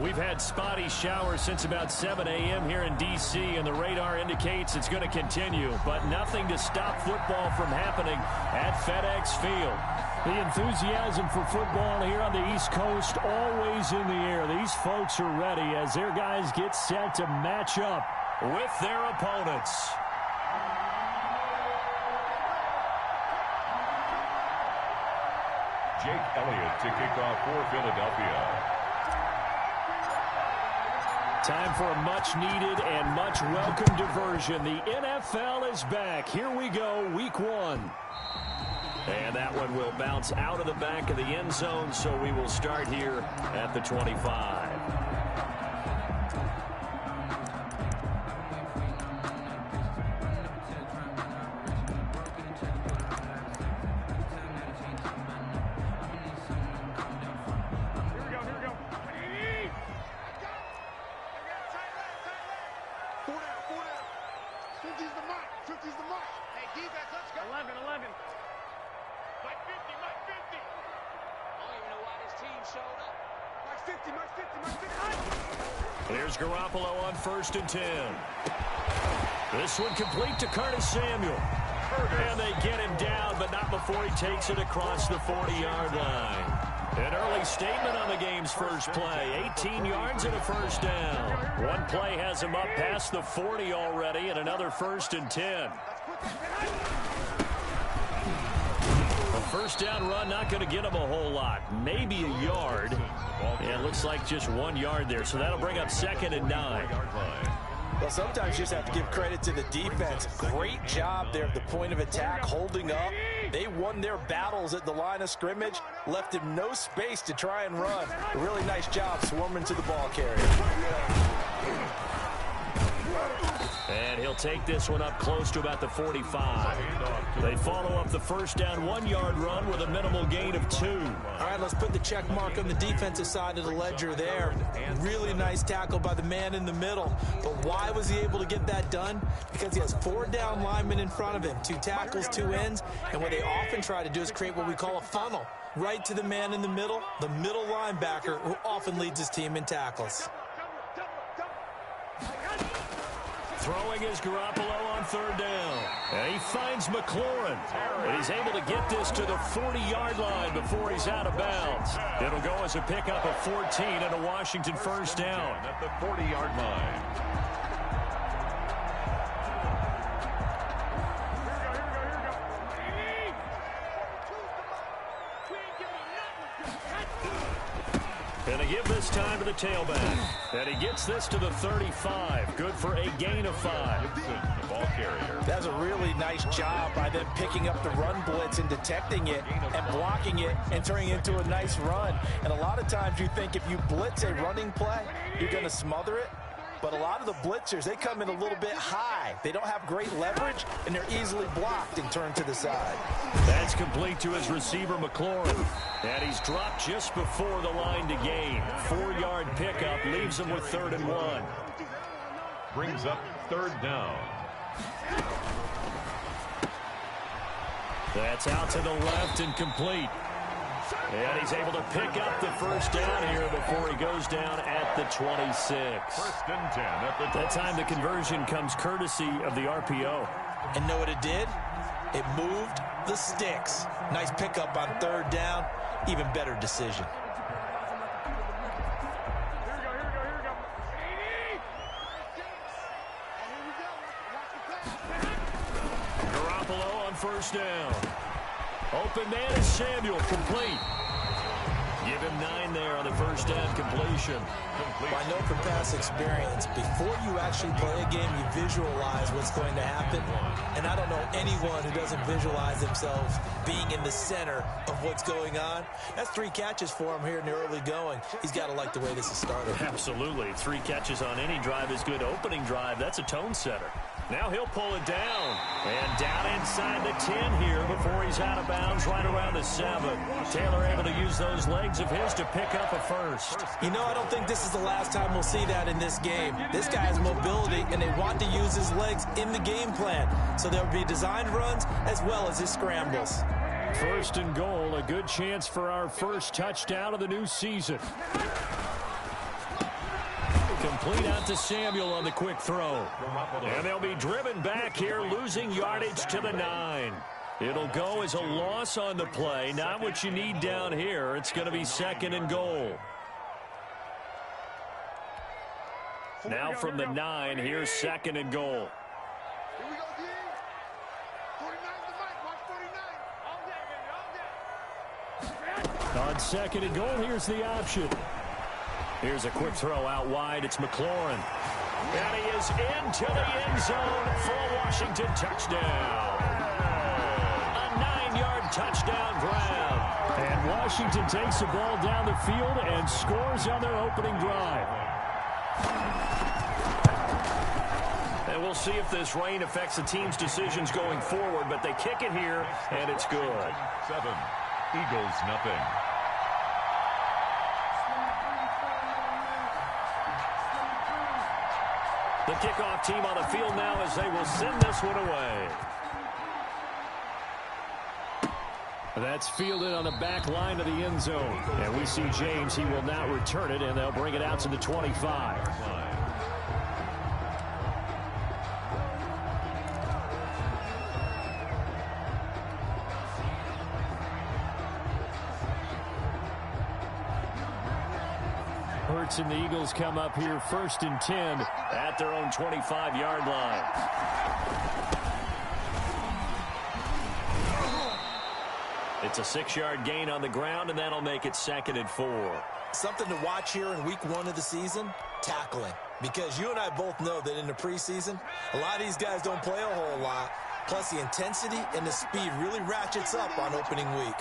We've had spotty showers since about 7 a.m. here in D.C., and the radar indicates it's going to continue, but nothing to stop football from happening at FedEx Field. The enthusiasm for football here on the East Coast always in the air. These folks are ready as their guys get set to match up with their opponents. Jake Elliott to kick off for Philadelphia. Time for a much-needed and much-welcome diversion. The NFL is back. Here we go, week 1. And that one will bounce out of the back of the end zone, so we will start here at the 25. Here's Garoppolo on 1st and 10. This one complete to Curtis Samuel. And they get him down, but not before he takes it across the 40-yard line. An early statement on the game's first play. 18 yards and a first down. One play has him up past the 40 already, and another 1st and 10. A first down run not going to get him a whole lot. Maybe a yard. Yeah, it looks like just 1 yard there, so that'll bring up 2nd and 9. Well, sometimes you just have to give credit to the defense. Great job there at the point of attack, holding up. They won their battles at the line of scrimmage, left him no space to try and run. A really nice job swarming to the ball carrier. And he'll take this one up close to about the 45. They follow up the first down 1-yard run with a minimal gain of 2. All right, let's put the check mark on the defensive side of the ledger there. Really nice tackle by the man in the middle. But why was he able to get that done? Because he has 4 down linemen in front of him, 2 tackles, 2 ends. And what they often try to do is create what we call a funnel. Right to the man in the middle linebacker, who often leads his team in tackles. Throwing is Garoppolo on 3rd down. And he finds McLaurin. But he's able to get this to the 40-yard line before he's out of bounds. It'll go as a pickup of 14 and a Washington first down. At the 40-yard line. And they give this time to the tailback. And he gets this to the 35. Good for a gain of 5. The ball carrier. That's a really nice job by them picking up the run blitz and detecting it and blocking it and turning it into a nice run. And a lot of times you think if you blitz a running play, you're going to smother it. But a lot of the blitzers, they come in a little bit high. They don't have great leverage, and they're easily blocked and turned to the side. That's complete to his receiver, McLaurin. And he's dropped just before the line to gain. 4-yard pickup leaves him with 3rd and 1. Brings up 3rd down. That's out to the left and complete. And he's able to pick up the first down here before he goes down at the 26. 1st and 10 at the 26. That time the conversion comes courtesy of the RPO. And know what it did? It moved the sticks. Nice pickup on 3rd down. Even better decision. Garoppolo on 1st down. Open man is Samuel, complete. Give him 9 there on the first down completion. I know from past experience, before you actually play a game, you visualize what's going to happen. And I don't know anyone who doesn't visualize themselves being in the center of what's going on. That's 3 catches for him here in the early going. He's got to like the way this has started. Absolutely. 3 catches on any drive is good. Opening drive, that's a tone setter. Now he'll pull it down. And down inside the 10 here before he's out of bounds right around the 7. Taylor able to use those legs of his to pick up a first. You know, I don't think this is the last time we'll see that in this game. This guy has mobility, and they want to use his legs in the game plan. So there will be designed runs as well as his scrambles. 1st and goal, a good chance for our first touchdown of the new season. complete out to Samuel on the quick throw. And they'll be driven back here, losing yardage to the 9. It'll go as a loss on the play. Not what you need down here. It's going to be 2nd and goal. Now from the 9, here's 2nd and goal. On 2nd and goal, here's the option. Here's a quick throw out wide. It's McLaurin. And he is into the end zone for a Washington touchdown. A 9-yard touchdown grab. And Washington takes the ball down the field and scores on their opening drive. And we'll see if this rain affects the team's decisions going forward, but they kick it here, and it's good. 7, Eagles nothing. The kickoff team on the field now as they will send this one away. That's fielded on the back line of the end zone. And we see James. He will not return it, and they'll bring it out to the 25. Hurts and the Eagles come up here 1st and 10 at their own 25-yard line. It's a 6-yard gain on the ground, and that'll make it 2nd and 4. Something to watch here in week 1 of the season, tackling. Because you and I both know that in the preseason, a lot of these guys don't play a whole lot. Plus, the intensity and the speed really ratchets up on opening week.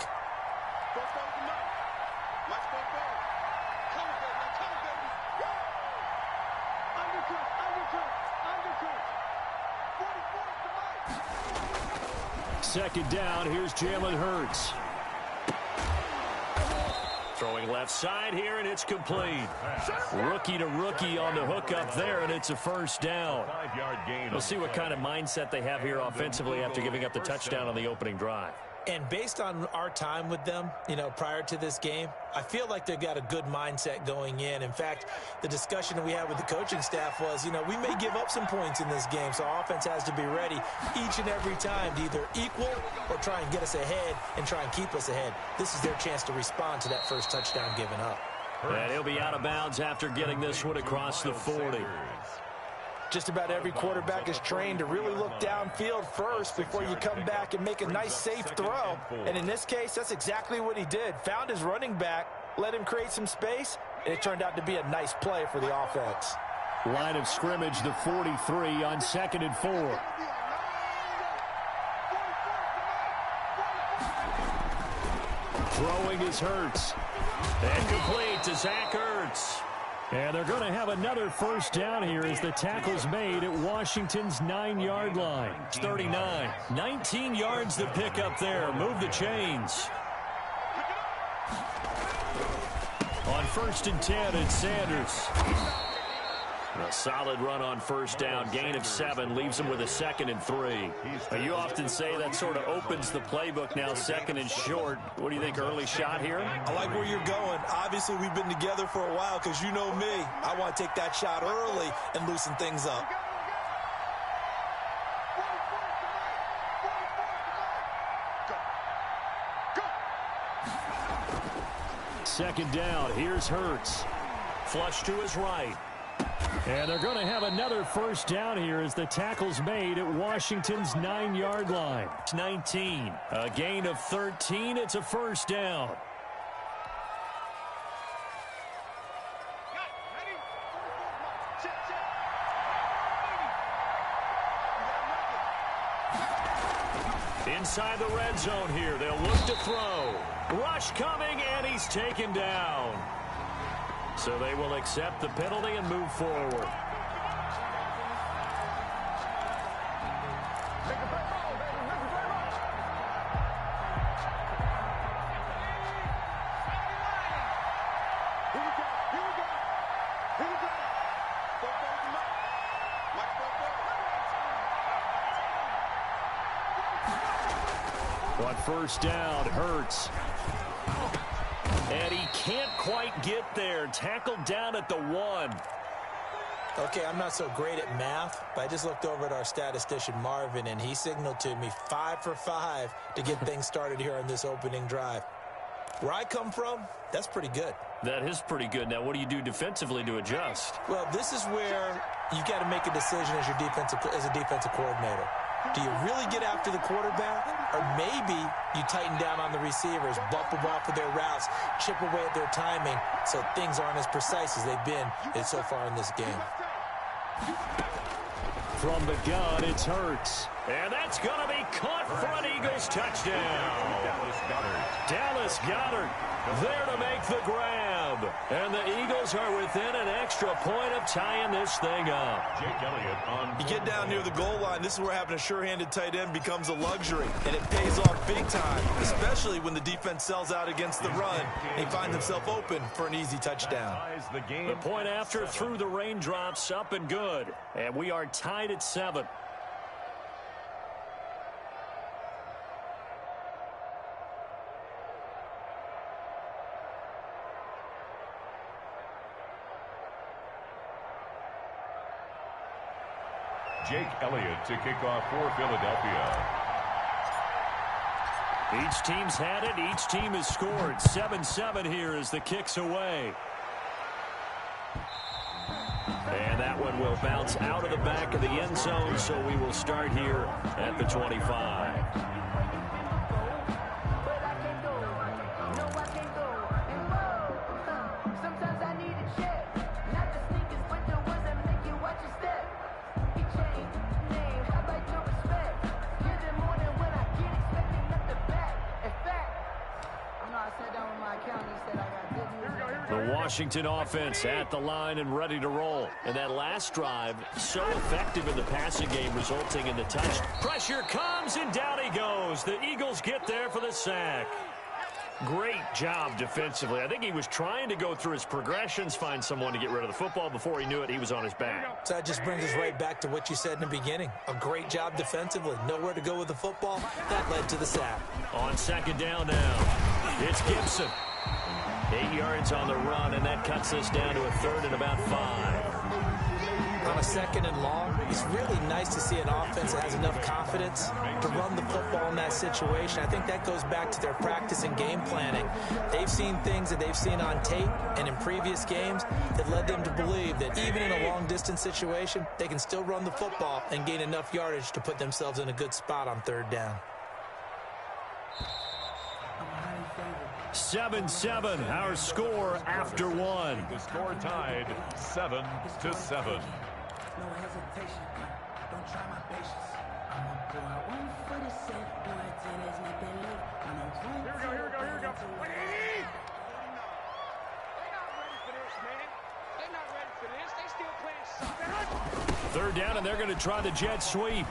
Second down, here's Jalen Hurts. Throwing left side here, and it's complete. Rookie to rookie on the hook up there, and it's a 1st down. We'll see what kind of mindset they have here offensively after giving up the touchdown on the opening drive. And based on our time with them, prior to this game, I feel like they've got a good mindset going in. In fact, the discussion that we had with the coaching staff was, we may give up some points in this game, so our offense has to be ready each and every time to either equal or try and get us ahead and try and keep us ahead. This is their chance to respond to that first touchdown given up. And he'll be out of bounds after getting this one across the 40. Just about every quarterback is trained to really look downfield first before you come back and make a nice, safe throw. And in this case, that's exactly what he did. Found his running back, let him create some space, and it turned out to be a nice play for the offense. Line of scrimmage, the 43 on 2nd and 4. Throwing is Hurts. And complete to Zach Ertz. And they're going to have another 1st down here as the tackle's made at Washington's 9-yard line. It's 39. 19 yards to pick up there. Move the chains. On 1st and 10, it's Sanders. A solid run on 1st down. Gain of 7 leaves him with a 2nd and 3. You often say that sort of opens the playbook now, 2nd and short. What do you think, early shot here? I like where you're going. Obviously, we've been together for a while because you know me. I want to take that shot early and loosen things up. Second down, here's Hurts. Flush to his right. And they're going to have another 1st down here as the tackle's made at Washington's 9-yard line. It's 19. A gain of 13. It's a 1st down. Inside the red zone here. They'll look to throw. Rush coming, and he's taken down. So they will accept the penalty and move forward. On 1st down, Hurts. And he can't quite get there. Tackled down at the 1. Okay, I'm not so great at math, but I just looked over at our statistician, Marvin, and he signaled to me 5 for 5 to get things started here on this opening drive. Where I come from, that's pretty good. That is pretty good. Now, what do you do defensively to adjust? Well, this is where you got to make a decision as a defensive coordinator. Do you really get after the quarterback, or maybe you tighten down on the receivers, bump them off of their routes, chip away at their timing, so things aren't as precise as they've been so far in this game. From the gun, it's Hurts. And that's going to be caught for an Eagles touchdown. Dallas Goedert there to make the grab. And the Eagles are within an extra point of tying this thing up. Jake Elliott on. You get down near the goal line, this is where having a sure-handed tight end becomes a luxury. And it pays off big time, especially when the defense sells out against the run. And he finds himself open for an easy touchdown. The point after through the raindrops, up and good. And we are tied at 7. Jake Elliott to kick off for Philadelphia. Each team's had it. Each team has scored. 7-7 here as the kick's away. And that one will bounce out of the back of the end zone, so we will start here at the 25. The Washington offense at the line and ready to roll. And that last drive, so effective in the passing game, resulting in the touch. Pressure comes, and down he goes. The Eagles get there for the sack. Great job defensively. I think he was trying to go through his progressions, find someone to get rid of the football. Before he knew it, he was on his back. So that just brings us right back to what you said in the beginning. A great job defensively. Nowhere to go with the football. That led to the sack. On second down now, it's Gibson. 8 yards on the run, and that cuts us down to a third and about 5. On a second and long, it's really nice to see an offense that has enough confidence to run the football in that situation. I think that goes back to their practice and game planning. They've seen things that they've seen on tape and in previous games that led them to believe that even in a long-distance situation, they can still run the football and gain enough yardage to put themselves in a good spot on third down. 7-7, our score after one. The score tied 7-7. No hesitation. Don't try my patience. I'm gonna go out 1 for the set. Do it till there's nothing left. I'm gonna run. Here we go. They're not ready for this, man. They're not ready for this. They still playing soccer. Third down, and they're going to try the jet sweep.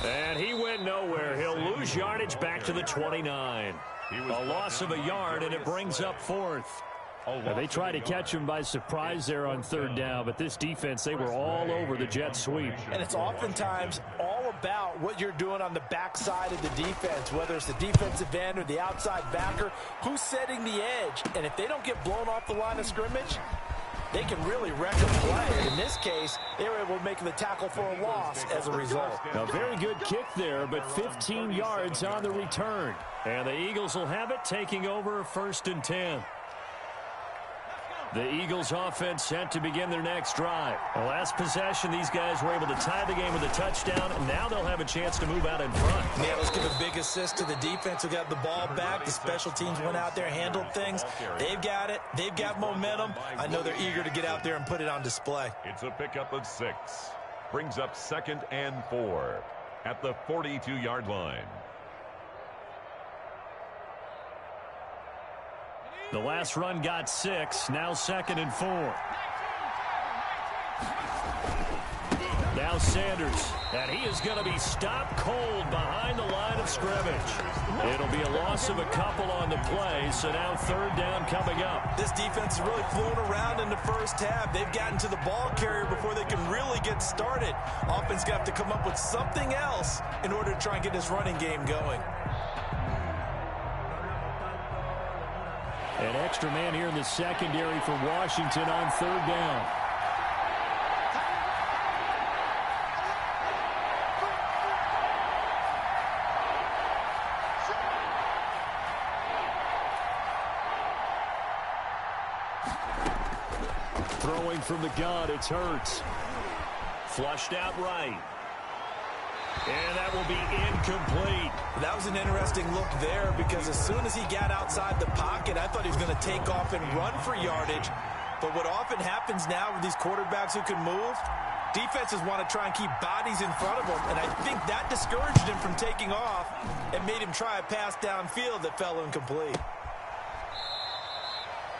And he went nowhere. He'll lose yardage back to the 29. A loss of a yard, and it brings up fourth. Now, they tried to catch him by surprise there on third down, but this defense, they were all over the jet sweep. And it's oftentimes all about what you're doing on the backside of the defense, whether it's the defensive end or the outside backer, who's setting the edge. And if they don't get blown off the line of scrimmage, they can really wreck a play. In this case, they were able to make the tackle for a loss as a result. A very good kick there, but 15 yards on the return. And the Eagles will have it, taking over 1st and 10. The Eagles offense set to begin their next drive. The last possession, these guys were able to tie the game with a touchdown, and now they'll have a chance to move out in front. Yeah, let's give a big assist to the defense who got the ball back. The special teams went out there, handled things. They've got it. They've got momentum. I know they're eager to get out there and put it on display. It's a pickup of 6. Brings up 2nd and 4 at the 42-yard line. The last run got 6, now 2nd and 4. Now Sanders, and he is going to be stopped cold behind the line of scrimmage. It'll be a loss of a couple on the play, so now third down coming up. This defense is really flown around in the first half. They've gotten to the ball carrier before they can really get started. Offense got to have to come up with something else in order to try and get this running game going. An extra man here in the secondary for Washington on third down. Throwing from the gun, it's Hurts. Flushed out right. And that will be incomplete. That was an interesting look there because as soon as he got outside the pocket, I thought he was going to take off and run for yardage. But what often happens now with these quarterbacks who can move, defenses want to try and keep bodies in front of them. And I think that discouraged him from taking off and made him try a pass downfield that fell incomplete.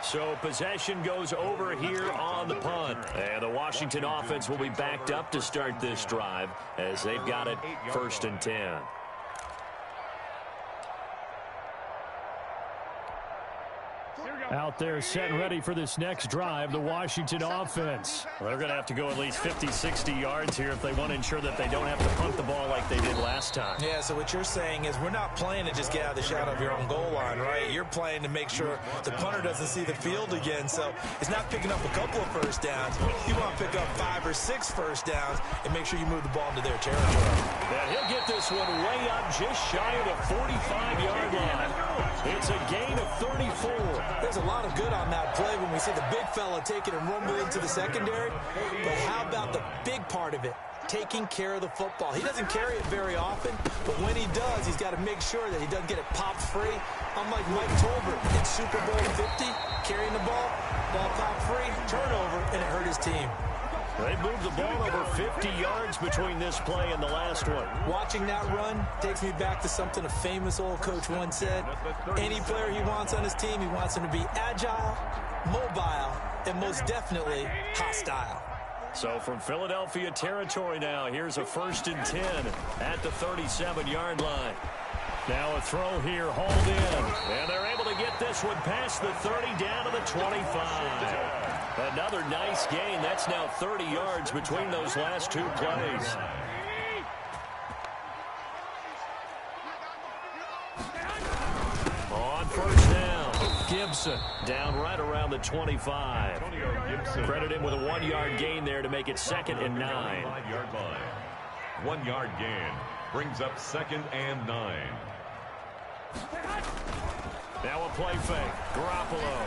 So possession goes over here on the punt. And the Washington offense will be backed up to start this drive as they've got it 1st and 10. Out there set and ready for this next drive, the Washington offense. Well, they're going to have to go at least 50, 60 yards here if they want to ensure that they don't have to punt the ball like they did last time. Yeah, so what you're saying is we're not playing to just get out of the shadow of your own goal line, right? You're playing to make sure the punter doesn't see the field again. So it's not picking up a couple of first downs. You want to pick up 5 or 6 first downs and make sure you move the ball into their territory. And he'll get this one way up just shy of the 45-yard line. It's a gain of 34. There's a lot of good on that play when we see the big fella take it and rumble into the secondary. But how about the big part of it? Taking care of the football. He doesn't carry it very often, but when he does, he's got to make sure that he doesn't get it popped free. Unlike Mike Tolbert in Super Bowl 50, carrying the ball popped free, turnover, and it hurt his team. They moved the ball over 50 yards between this play and the last one. Watching that run takes me back to something a famous old coach once said. Any player he wants on his team, he wants him to be agile, mobile, and most definitely hostile. So from Philadelphia territory now, here's a 1st and 10 at the 37-yard line. Now a throw here, hauled in. And they're able to get this one past the 30 down to the 25. Another nice gain. That's now 30 yards between those last 2 plays. On 1st down, Gibson down right around the 25. Credit him with a 1-yard gain there to make it 2nd and 9. 1-yard gain brings up 2nd and 9. Now a play fake. Garoppolo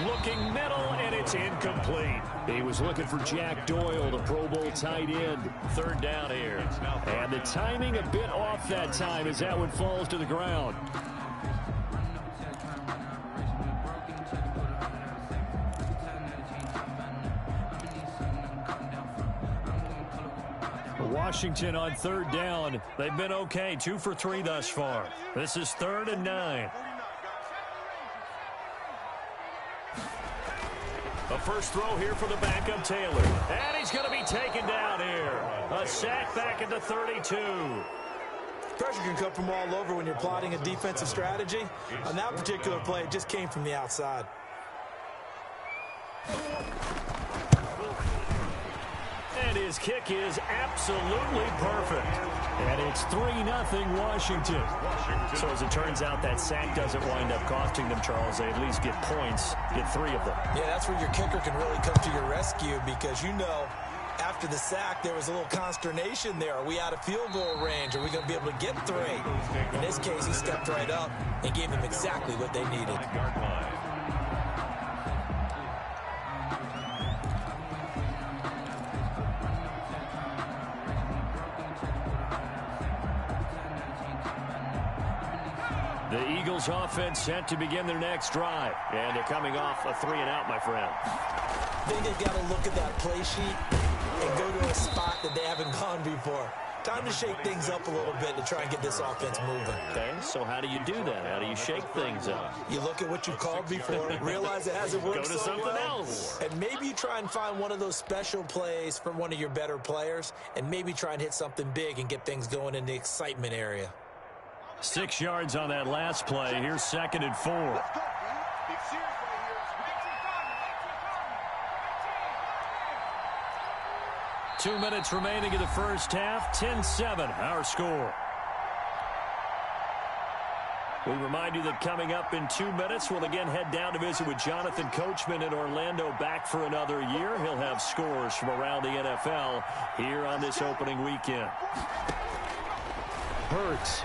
looking middle, and it's incomplete. He was looking for Jack Doyle, the Pro Bowl tight end. 3rd down here. And the timing a bit off that time as that one falls to the ground. Washington on 3rd down. They've been okay. 2 for 3 thus far. This is 3rd and 9. A first throw here for the backup Taylor. And he's going to be taken down here. A sack back at the 32. Pressure can come from all over when you're plotting a defensive strategy. On that particular play, it just came from the outside. And his kick is absolutely perfect. And it's 3-0 Washington. So as it turns out, that sack doesn't wind up costing them, Charles. They at least get points, get 3 of them. Yeah, that's where your kicker can really come to your rescue because, you know, after the sack, there was a little consternation there. Are we out of field goal range? Are we going to be able to get 3? In this case, he stepped right up and gave them exactly what they needed. The Eagles offense set to begin their next drive. And they're coming off a 3-and-out, my friend. I think they've got to look at that play sheet and go to a spot that they haven't gone before. Time to shake things up a little bit to try and get this offense moving. Okay, so how do you do that? How do you shake things up? You look at what you called before, realize it hasn't worked Go to so something well, else. and maybe you try and find one of those special plays from one of your better players, and maybe try and hit something big and get things going in the excitement area. 6 yards on that last play. Here's 2nd and 4. 2 minutes remaining in the first half. 10-7, our score. We remind you that coming up in 2 minutes, we'll again head down to visit with Jonathan Coachman in Orlando, back for another year. He'll have scores from around the NFL here on this opening weekend. Hurts.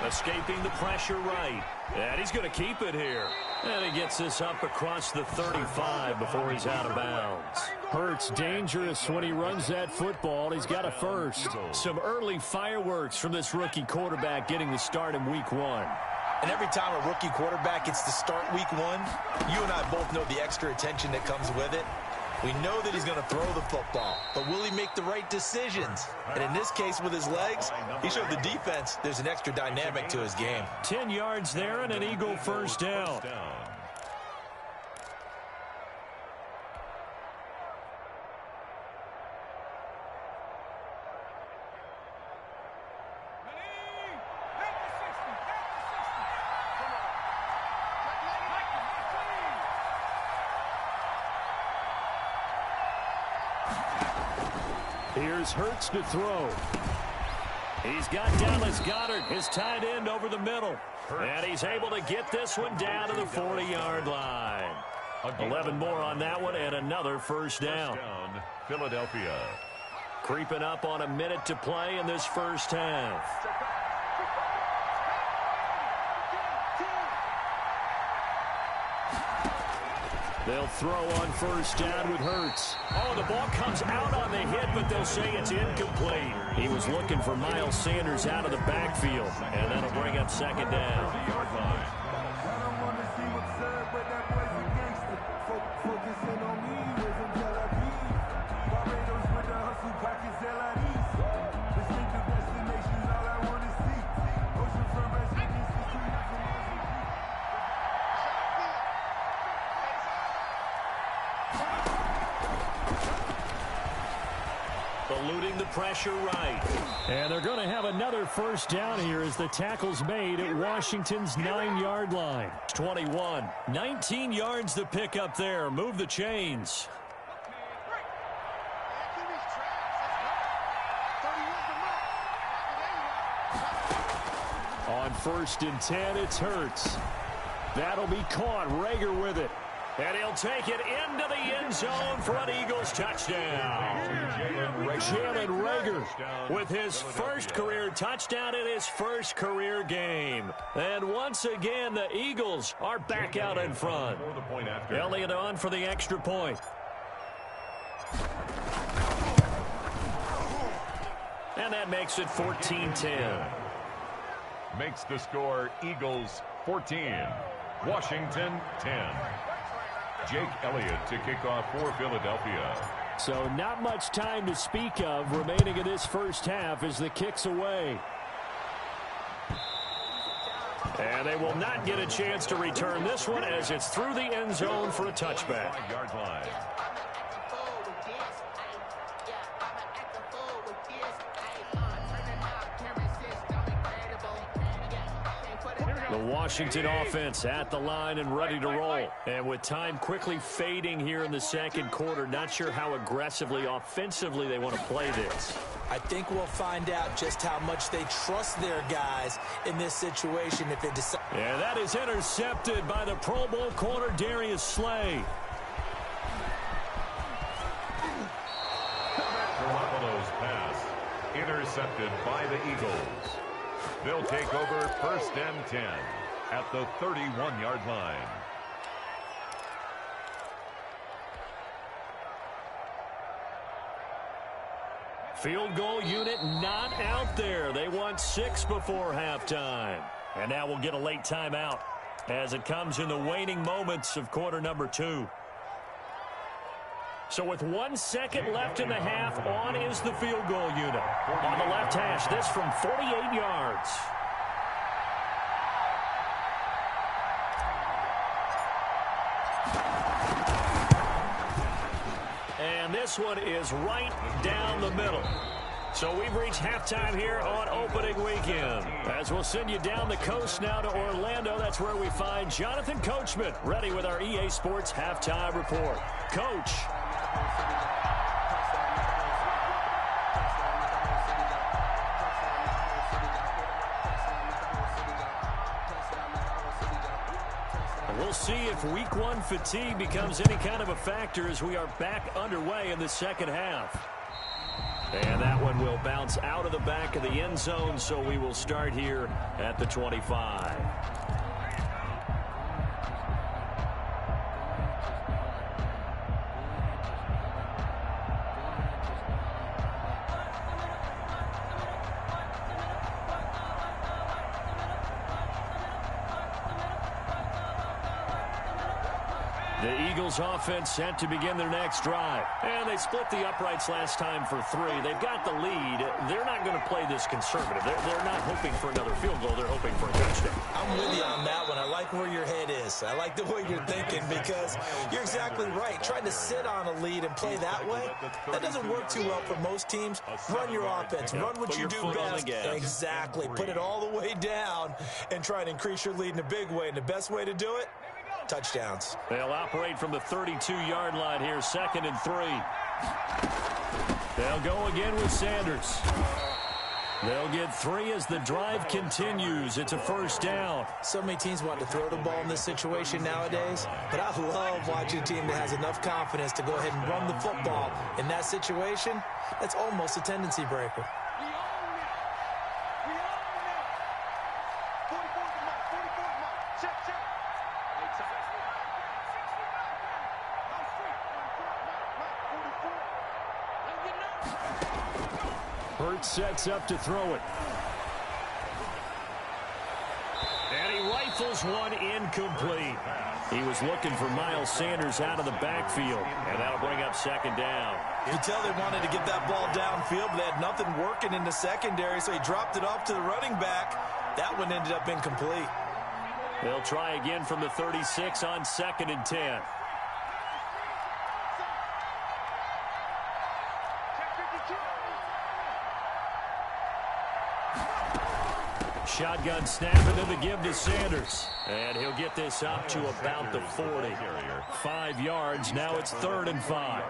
Escaping the pressure right. And he's going to keep it here. And he gets this up across the 35 before he's out of bounds. Hurts dangerous when he runs that football. He's got a first. Some early fireworks from this rookie quarterback getting the start in week 1. And every time a rookie quarterback gets to start week 1, you and I both know the extra attention that comes with it. We know that he's going to throw the football, but will he make the right decisions? And in this case, with his legs, he showed the defense there's an extra dynamic to his game. 10 yards there and an Eagle first down. Here's Hurts to throw. He's got Dallas Goedert, his tight end, over the middle. And he's able to get this one down to the 40-yard line. 11 more on that one and another first down. Philadelphia. Creeping up on a minute to play in this first half. They'll throw on first down with Hurts. Oh, the ball comes out on the hit, but they'll say it's incomplete. He was looking for Miles Sanders out of the backfield, and that'll bring up second down. Eluding the pressure right. And they're going to have another first down here as the tackle's made at Washington's 9-yard line. 21. 19 yards to pick up there. Move the chains. On first and 10, it's Hurts. That'll be caught. Rager with it. And he'll take it into the end zone for an Eagles touchdown. Jalen Rager with his first career touchdown in his first career game. And once again, the Eagles are back out in front. Elliott on for the extra point. And that makes it 14-10. Makes the score Eagles 14, Washington 10. Jake Elliott to kick off for Philadelphia. So not much time to speak of remaining in this first half as the kick's away. And they will not get a chance to return this one as it's through the end zone for a touchback. 5-yard line. The Washington offense at the line and ready to roll. And with time quickly fading here in the second quarter, not sure how aggressively, offensively they want to play this. I think we'll find out just how much they trust their guys in this situation if they decide. And that is intercepted by the Pro Bowl corner Darius Slay. Garoppolo's pass intercepted by the Eagles. They'll take over first and 10 at the 31-yard line. Field goal unit not out there. They want 6 before halftime. And now we'll get a late timeout as it comes in the waning moments of quarter number 2. So with 1 second left in the half, on is the field goal unit. On the left hash, this from 48 yards. And this one is right down the middle. So we've reached halftime here on opening weekend. As we'll send you down the coast now to Orlando, that's where we find Jonathan Coachman, ready with our EA Sports halftime report. Coach. We'll see if week one fatigue becomes any kind of a factor as we are back underway in the second half. And that one will bounce out of the back of the end zone, so we will start here at the 25. The Eagles offense set to begin their next drive. And they split the uprights last time for 3. They've got the lead. They're not going to play this conservative. They're not hoping for another field goal. They're hoping for a touchdown. I'm with you on that one. I like where your head is. I like the way you're thinking because you're exactly right. Trying to sit on a lead and play that way, that doesn't work too well for most teams. Run your offense. Run what you do best. Exactly. Put it all the way down and try and increase your lead in a big way. And the best way to do it, touchdowns. They'll operate from the 32-yard line here, 2nd and 3. They'll go again with Sanders. They'll get 3 as the drive continues. It's a first down. So many teams want to throw the ball in this situation nowadays, but I love watching a team that has enough confidence to go ahead and run the football. In that situation, that's almost a tendency breaker. Hurts sets up to throw it. And he rifles one incomplete. He was looking for Miles Sanders out of the backfield, and that'll bring up 2nd down. You can tell they wanted to get that ball downfield, but they had nothing working in the secondary, so he dropped it off to the running back. That one ended up incomplete. They'll try again from the 36 on 2nd and 10. Shotgun snap and then the give to Sanders. And he'll get this up to about the 40. 5 yards. Now it's 3rd and 5.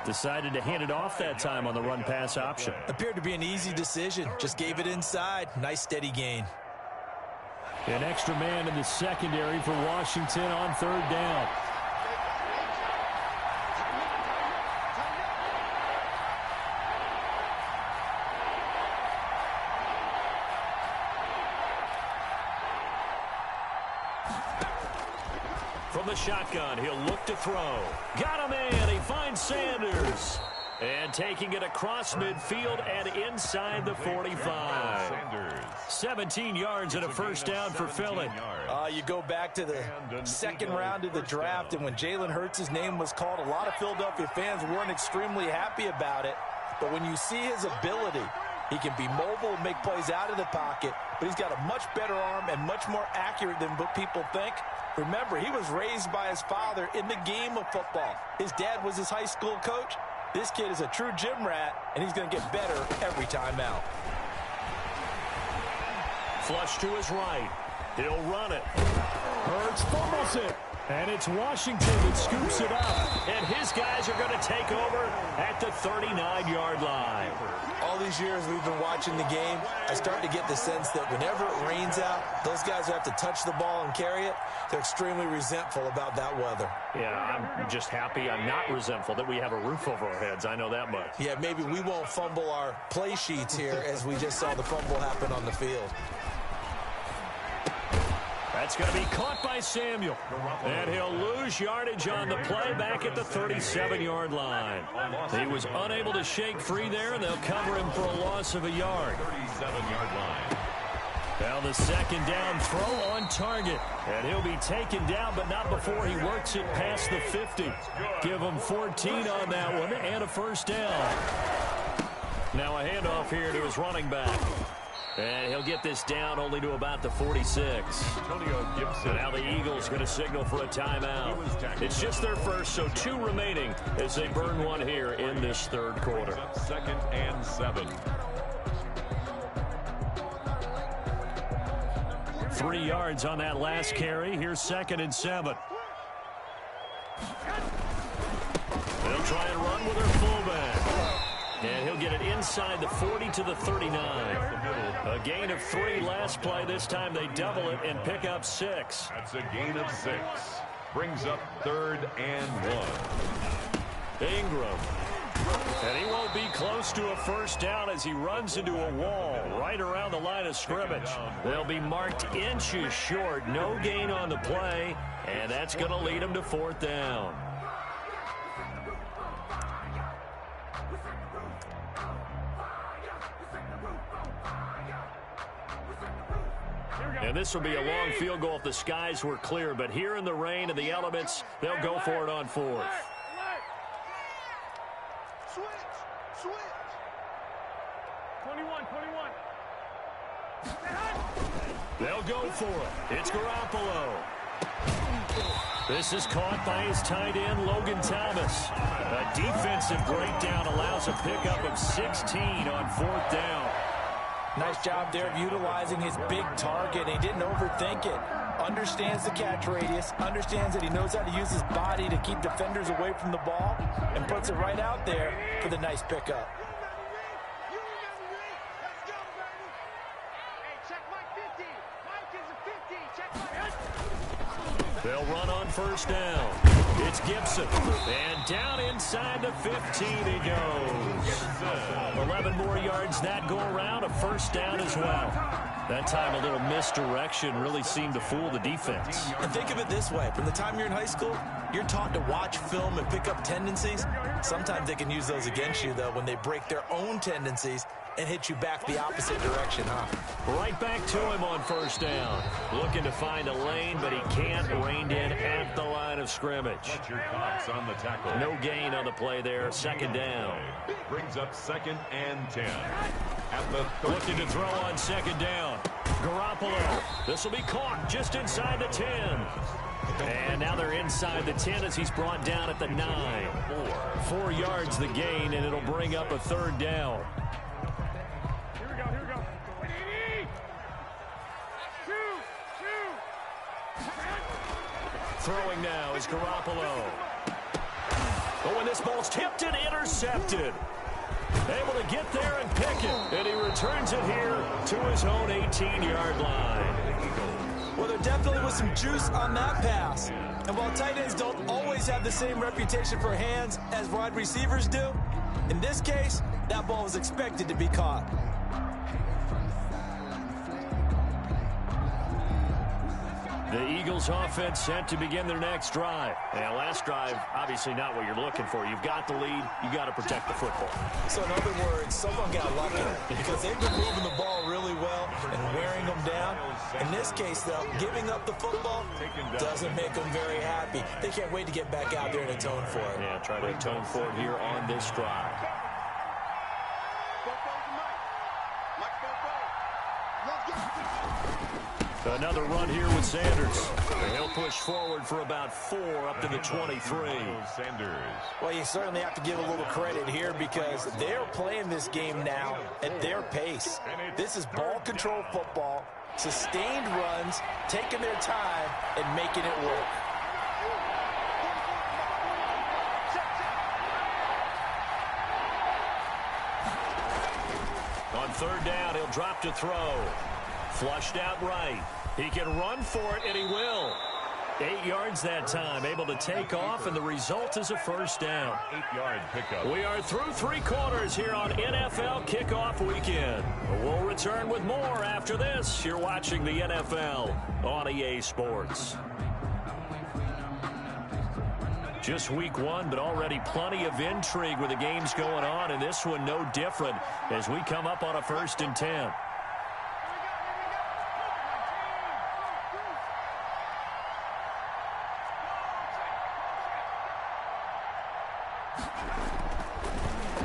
Decided to hand it off that time on the run-pass option. Appeared to be an easy decision. Just gave it inside. Nice steady gain. An extra man in the secondary for Washington on 3rd down. From the shotgun, he'll look to throw. Got him in. He finds Sanders. And taking it across midfield and inside the 45. 17 yards and a first down for Philly. You go back to the 2nd round of the draft, and when Jalen Hurts' name was called, a lot of Philadelphia fans weren't extremely happy about it. But when you see his ability, he can be mobile and make plays out of the pocket, but he's got a much better arm and much more accurate than what people think. Remember, he was raised by his father in the game of football. His dad was his high school coach. This kid is a true gym rat, and he's going to get better every time out. Flush to his right. He'll run it. Hurts fumbles it. And it's Washington that scoops it up. And his guys are going to take over at the 39-yard line. All these years we've been watching the game, I start to get the sense that whenever it rains out, those guys who have to touch the ball and carry it, they're extremely resentful about that weather. Yeah, I'm just happy I'm not resentful that we have a roof over our heads. I know that much. Yeah, maybe we won't fumble our play sheets here as we just saw the fumble happen on the field. That's going to be caught by Samuel. And he'll lose yardage on the play back at the 37-yard line. He was unable to shake free there, and they'll cover him for a loss of a yard. 37-yard line. Now the 2nd down throw on target. And he'll be taken down, but not before he works it past the 50. Give him 14 on that one and a first down. Now a handoff here to his running back. And he'll get this down only to about the 46. And now the Eagles going to signal for a timeout. It's just their first, so 2 remaining as they burn one here in this 3rd quarter. 2nd and 7. 3 yards on that last carry. Here's 2nd and 7. They'll try and run with their fullback. And he'll get it inside the 40 to the 39. A gain of 3 last play. This time they double it and pick up 6. That's a gain of 6. Brings up 3rd and 1. Ingram. And he won't be close to a first down as he runs into a wall right around the line of scrimmage. They'll be marked inches short. No gain on the play, and that's going to lead him to 4th down. And this will be a long field goal if the skies were clear. But here in the rain and the elements, they'll go for it on 4th. Switch. 21. They'll go for it. It's Garoppolo. This is caught by his tight end, Logan Thomas. A defensive breakdown allows a pickup of 16 on 4th down. Nice job there of utilizing his big target. He didn't overthink it. Understands the catch radius. Understands that he knows how to use his body to keep defenders away from the ball. And puts it right out there for the nice pickup. They'll run on 1st down. It's Gibson. And down inside the 15 he goes. 11 more yards that go around. A 1st down as well. That time a little misdirection really seemed to fool the defense. And think of it this way. From the time you're in high school, you're taught to watch film and pick up tendencies. Sometimes they can use those against you, though, when they break their own tendencies and hit you back the opposite direction, huh? Right back to him on 1st down. Looking to find a lane, but he can't. Reined in at the line of scrimmage. What's your thoughts on the tackle? No gain on the play there. 2nd down. Brings up 2nd and 10. At the 13. Looking to throw on 2nd down. Garoppolo. This will be caught just inside the 10. And now they're inside the 10 as he's brought down at the 9. 4 yards the gain, and it'll bring up a 3rd down. Throwing now is Garoppolo. Oh, and this ball's tipped and intercepted. Able to get there and pick it. And he returns it here to his own 18-yard line. Well, there definitely was some juice on that pass. And while tight ends don't always have the same reputation for hands as wide receivers do, in this case, that ball was expected to be caught. The Eagles offense set to begin their next drive. And last drive, obviously not what you're looking for. You've got the lead. You got to protect the football. So in other words, someone got lucky because they've been moving the ball really well and wearing them down. In this case, though, giving up the football doesn't make them very happy. They can't wait to get back out there and atone for it. Yeah, try to atone for it here on this drive. Another run here with Sanders. He'll push forward for about 4 up to the 23. Sanders. Well, you certainly have to give a little credit here because they're playing this game now at their pace. This is ball control football, sustained runs, taking their time, and making it work. On 3rd down, he'll drop to throw. Flushed out right. He can run for it, and he will. 8 yards that time, able to take off, and the result is a 1st down. 8-yard pickup. We are through 3 quarters here on NFL Kickoff Weekend. We'll return with more after this. You're watching the NFL on EA Sports. Just week 1, but already plenty of intrigue with the games going on, and this one no different as we come up on a 1st and 10.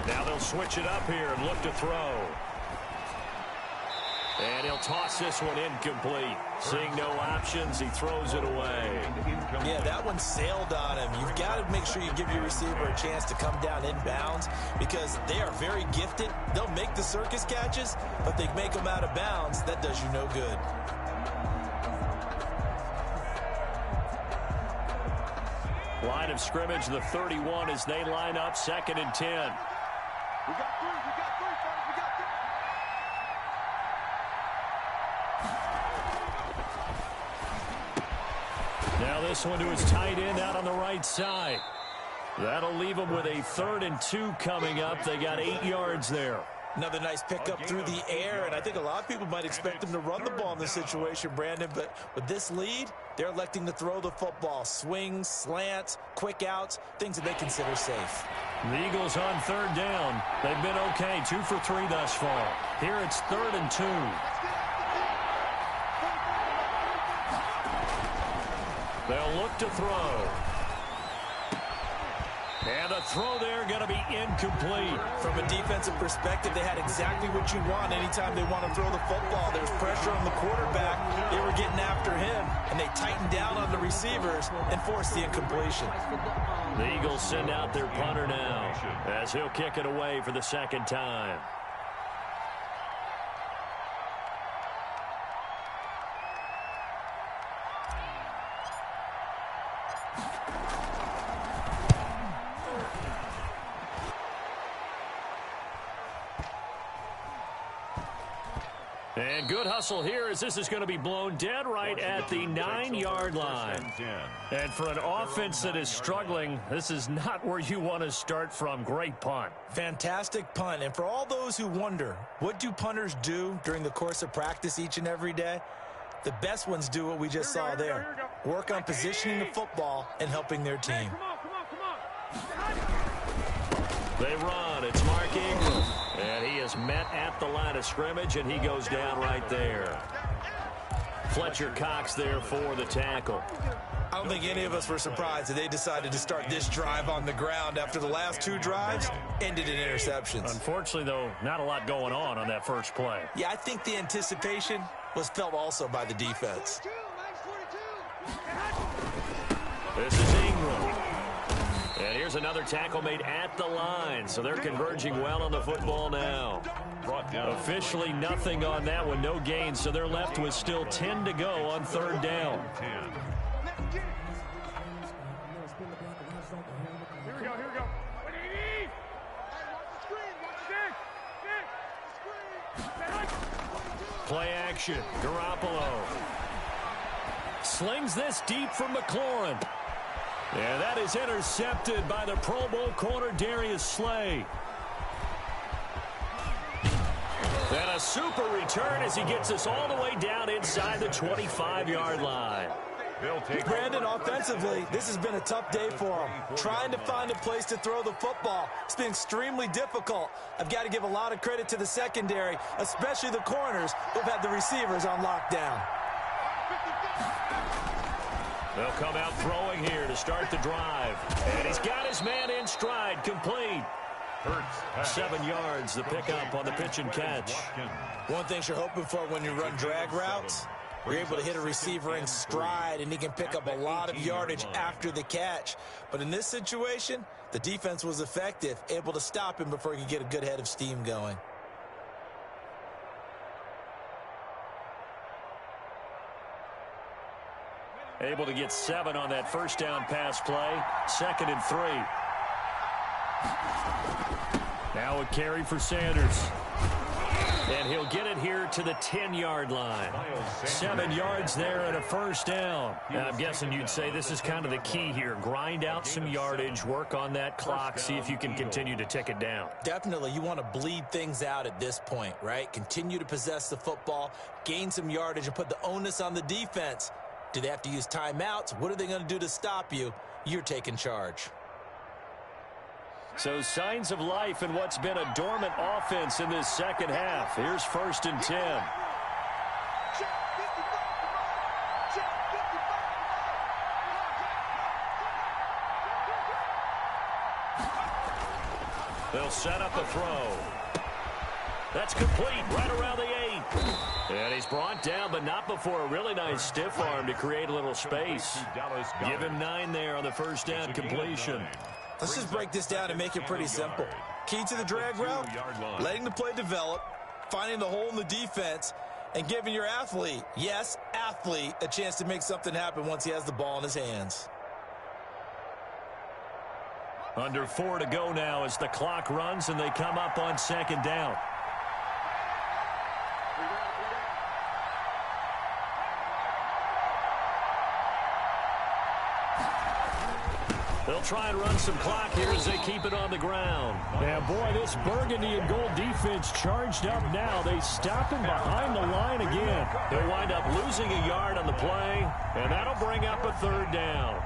Now they'll switch it up here and look to throw. And he'll toss this one incomplete. Seeing no options, he throws it away. Yeah, that one sailed on him. You've got to make sure you give your receiver a chance to come down inbounds because they are very gifted. They'll make the circus catches, but they make them out of bounds. That does you no good. Line of scrimmage, the 31 as they line up 2nd and 10. We got three, fellas. We got three. Now this one to his tight end out on the right side. That'll leave them with a 3rd and 2 coming up. They got 8 yards there. Another nice pickup through the air, and I think a lot of people might expect them to run the ball in this situation, Brandon, but with this lead, they're electing to throw the football. Swings, slants, quick outs, things that they consider safe. The Eagles on 3rd down. They've been okay, 2 for 3 thus far. Here it's 3rd and 2. They'll look to throw. And the throw there going to be incomplete. From a defensive perspective, they had exactly what you want anytime they want to throw the football. There's pressure on the quarterback. They were getting after him, and they tightened down on the receivers and forced the incompletion. The Eagles send out their punter now as he'll kick it away for the 2nd time. And good hustle here as this is going to be blown dead right at the 9-yard line. And for an offense that is struggling, this is not where you want to start from. Great punt. Fantastic punt. And for all those who wonder, what do punters do during the course of practice each and every day? The best ones do what we just saw there. Work on positioning the football and helping their team. They run. It's Mark Ingram. And he is met at the line of scrimmage, and he goes down right there. Fletcher Cox there for the tackle. I don't think any of us were surprised that they decided to start this drive on the ground after the last 2 drives ended in interceptions. Unfortunately, though, not a lot going on that first play. Yeah, I think the anticipation was felt also by the defense. This is Ingram. And here's another tackle made at the line. So they're converging well on the football now. Officially nothing on that one. No gain. So they're left with still 10 to go on 3rd down. Here we go. Play action. Garoppolo slings this deep from McLaurin. And that is intercepted by the Pro Bowl corner Darius Slay. And a super return as he gets us all the way down inside the 25-yard line. Brandon, offensively, this has been a tough day for him. Trying to find a place to throw the football. It's been extremely difficult. I've got to give a lot of credit to the secondary, especially the corners who've had the receivers on lockdown. They'll come out throwing here to start the drive. And he's got his man in stride, complete. 7 yards, the pickup on the pitch and catch. One thing you're hoping for when you run drag routes, you're able to hit a receiver in stride, and he can pick up a lot of yardage after the catch. But in this situation, the defense was effective, able to stop him before he could get a good head of steam going. Able to get 7 on that first down pass play. 2nd and 3. Now a carry for Sanders. And he'll get it here to the 10-yard line. 7 yards there and a first down. Now, I'm guessing you'd say this is kind of the key here. Grind out some yardage, work on that clock, see if you can continue to tick it down. Definitely. You want to bleed things out at this point, right? Continue to possess the football, gain some yardage, and put the onus on the defense. Do they have to use timeouts? What are they going to do to stop you? You're taking charge. So signs of life in what's been a dormant offense in this second half. Here's 1st and 10. They'll set up a throw. That's complete right around the 8. And he's brought down, but not before a really nice stiff arm to create a little space. Give him 9 there on the first down completion. Let's just break this down and make it pretty simple. Key to the drag route, letting the play develop, finding the hole in the defense, and giving your athlete, yes, athlete, a chance to make something happen once he has the ball in his hands. Under 4 to go now as the clock runs and they come up on second down. They'll try and run some clock here as they keep it on the ground. Yeah, boy, this burgundy and gold defense charged up now. They stop him behind the line again. They'll wind up losing a yard on the play, and that'll bring up a third down.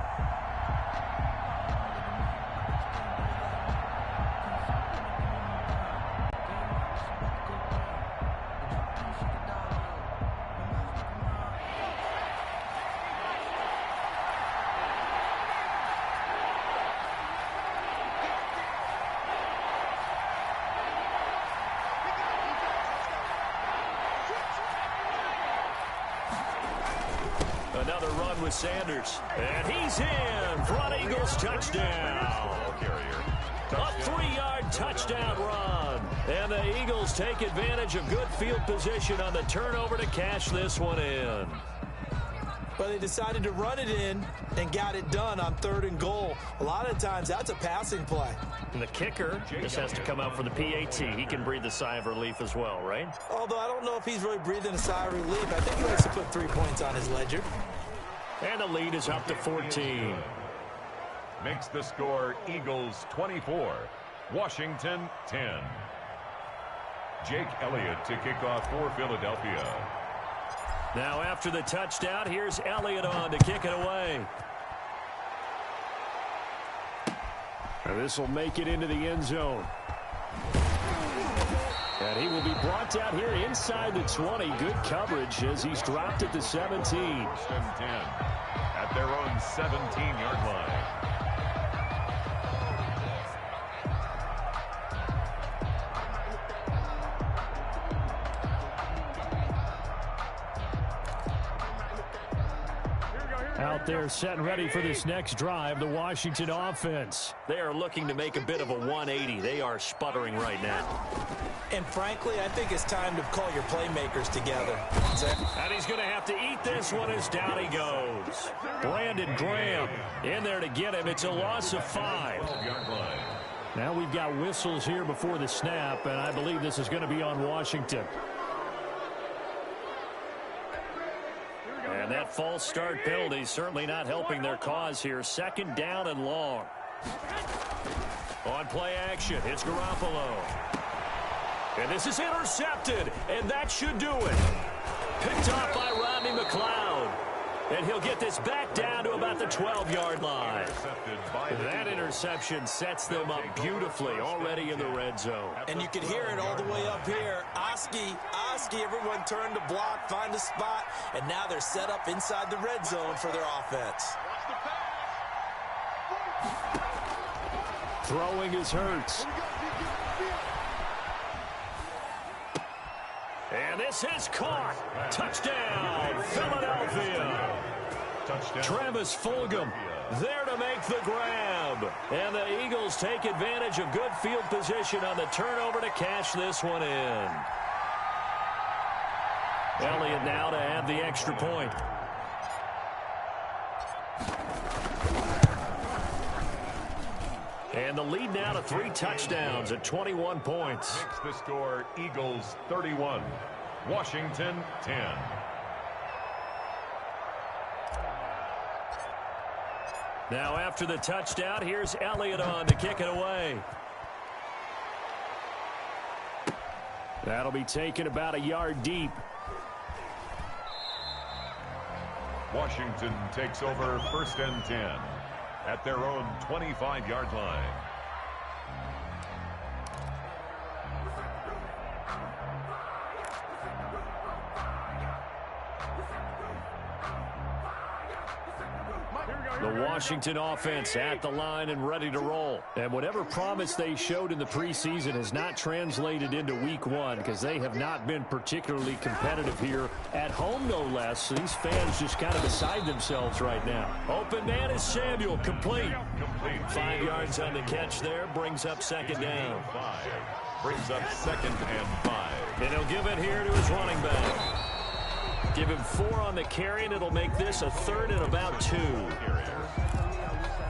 Another run with Sanders. And he's in for an Eagles touchdown. A 3-yard touchdown run. And the Eagles take advantage of good field position on the turnover to cash this one in. Well, they decided to run it in and got it done on 3rd and goal. A lot of times, that's a passing play. And the kicker just has to come out for the PAT. He can breathe a sigh of relief as well, right? Although I don't know if he's really breathing a sigh of relief. I think he likes to put 3 points on his ledger. And the lead is up to 14. Makes the score Eagles 24, Washington 10. Jake Elliott to kick off for Philadelphia. Now after the touchdown, here's Elliott on to kick it away. And this will make it into the end zone. And he will be brought down here inside the 20. Good coverage as he's dropped at the 17. 1st and 10 at their own 17-yard line. Out there setting ready for this next drive, the Washington offense. They are looking to make a bit of a 180. They are sputtering right now. And frankly, I think it's time to call your playmakers together. And he's going to have to eat this one as down he goes. Brandon Graham in there to get him. It's a loss of 5. 12-yard line. Now we've got whistles here before the snap, and I believe this is going to be on Washington. And that false start penalty certainly not helping their cause here. 2nd down and long. On play action, it's Garoppolo. And this is intercepted, and that should do it. Picked off by Rodney McLeod. And he'll get this back down to about the 12-yard line. That interception sets them up beautifully already in the red zone. And you can hear it all the way up here. Oski, everyone turned to block, find a spot, and now they're set up inside the red zone for their offense. Throwing is Hurts. And this is caught. Touchdown, Philadelphia. Touchdown. Travis Fulgham there to make the grab. And the Eagles take advantage of good field position on the turnover to cash this one in. Elliott now to add the extra point. And the lead now to 3 touchdowns at 21 points. Makes the score Eagles 31, Washington 10. Now after the touchdown, here's Elliott on to kick it away. That'll be taken about a yard deep. Washington takes over 1st and 10 at their own 25-yard line. The Washington offense at the line and ready to roll. And whatever promise they showed in the preseason has not translated into week 1 because they have not been particularly competitive here at home, no less. So these fans just kind of beside themselves right now. Open man is Samuel, complete. 5 yards on the catch there, brings up 2nd down. 5 brings up 2nd and 5. And he'll give it here to his running back. Give him 4 on the carry, and it'll make this a 3rd and about 2.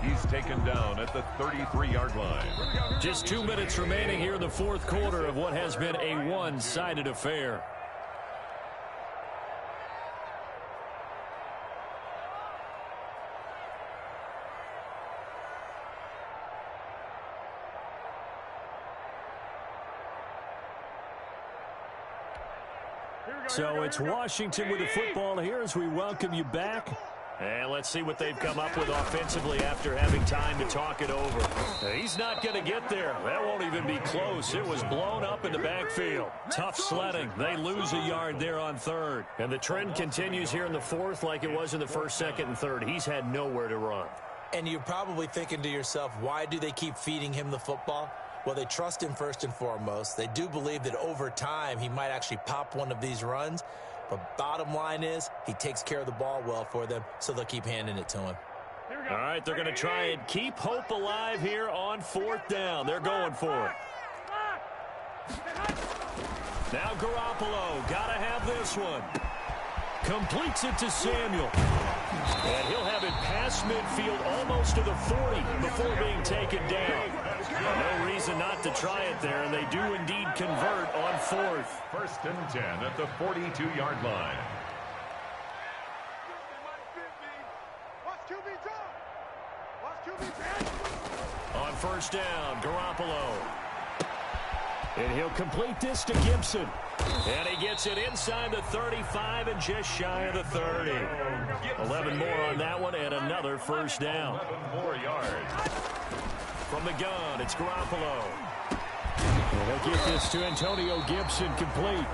He's taken down at the 33-yard line. Just 2 minutes remaining here in the fourth quarter of what has been a one-sided affair. So it's Washington with the football here as we welcome you back. And let's see what they've come up with offensively after having time to talk it over. He's not going to get there. That won't even be close. It was blown up in the backfield. Tough sledding. They lose a yard there on third. And the trend continues here in the fourth like it was in the first, second, and third. He's had nowhere to run. And you're probably thinking to yourself, why do they keep feeding him the football? Well, they trust him first and foremost. They do believe that over time he might actually pop one of these runs. But bottom line is he takes care of the ball well for them, so they'll keep handing it to him. All right, they're going to try and keep hope alive here on fourth down. They're going for it. Now Garoppolo, got to have this one. Completes it to Samuel. And he'll have it past midfield almost to the 40 before being taken down. No reason not to try it there, and they do indeed convert on fourth. First and 10 at the 42-yard line. On first down, Garoppolo. And he'll complete this to Gibson. And he gets it inside the 35 and just shy of the 30. 11 more on that one and another first down. 11 more yards. From the gun, it's Garoppolo. Well, they get this to Antonio Gibson complete.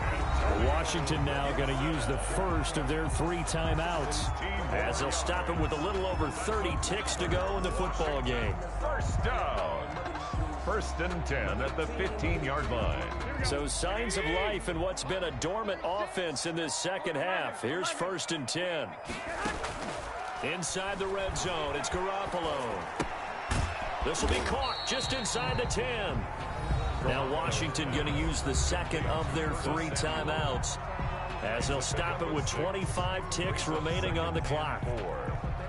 Washington now going to use the first of their 3 timeouts. As they'll stop him with a little over 30 ticks to go in the football game. First down. First and 10 at the 15-yard line. So signs of life in what's been a dormant offense in this second half. Here's first and 10. Inside the red zone, it's Garoppolo. This will be caught just inside the 10. Now Washington going to use the second of their 3 timeouts as they'll stop it with 25 ticks remaining on the clock.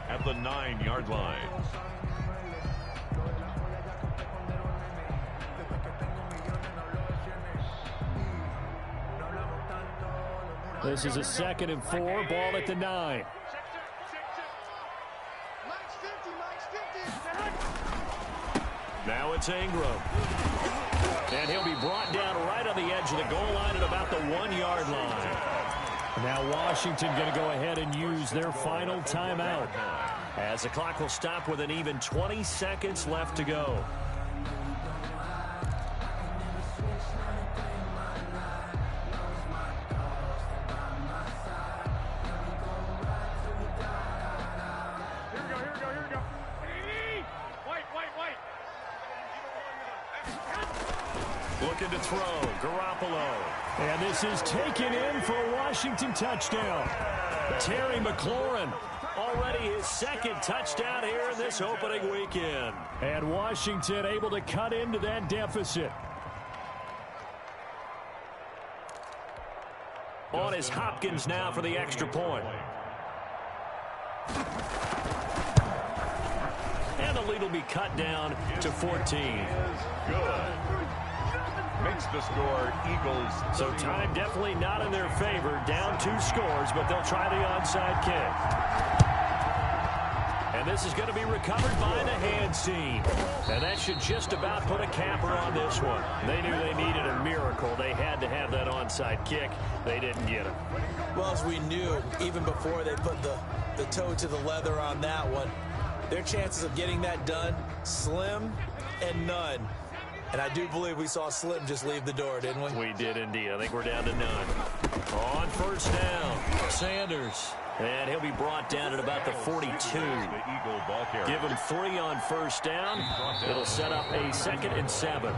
At the 9-yard line. This is a 2nd and 4, ball at the 9. Now it's Ingram. And he'll be brought down right on the edge of the goal line at about the 1-yard line. Now Washington going to go ahead and use their final timeout. As the clock will stop with an even 20 seconds left to go. Looking to throw, Garoppolo. And this is taken in for a Washington touchdown. Terry McLaurin, already his 2nd touchdown here in this opening weekend. And Washington able to cut into that deficit. On is Hopkins now for the extra point. And the lead will be cut down to 14. Good. Makes the score Eagles. So time definitely not in their favor. Down 2 scores, but they'll try the onside kick. And this is going to be recovered by the hands team. And that should just about put a capper on this one. They knew they needed a miracle. They had to have that onside kick. They didn't get it. Well, as we knew, even before they put the toe to the leather on that one, their chances of getting that done, slim and none. And I do believe we saw Slim just leave the door, didn't we? We did indeed. I think we're down to none. On first down, Sanders. And he'll be brought down at about the 42. The Eagle ball carrier. Give him 3 on first down. It'll set up a 2nd and 7.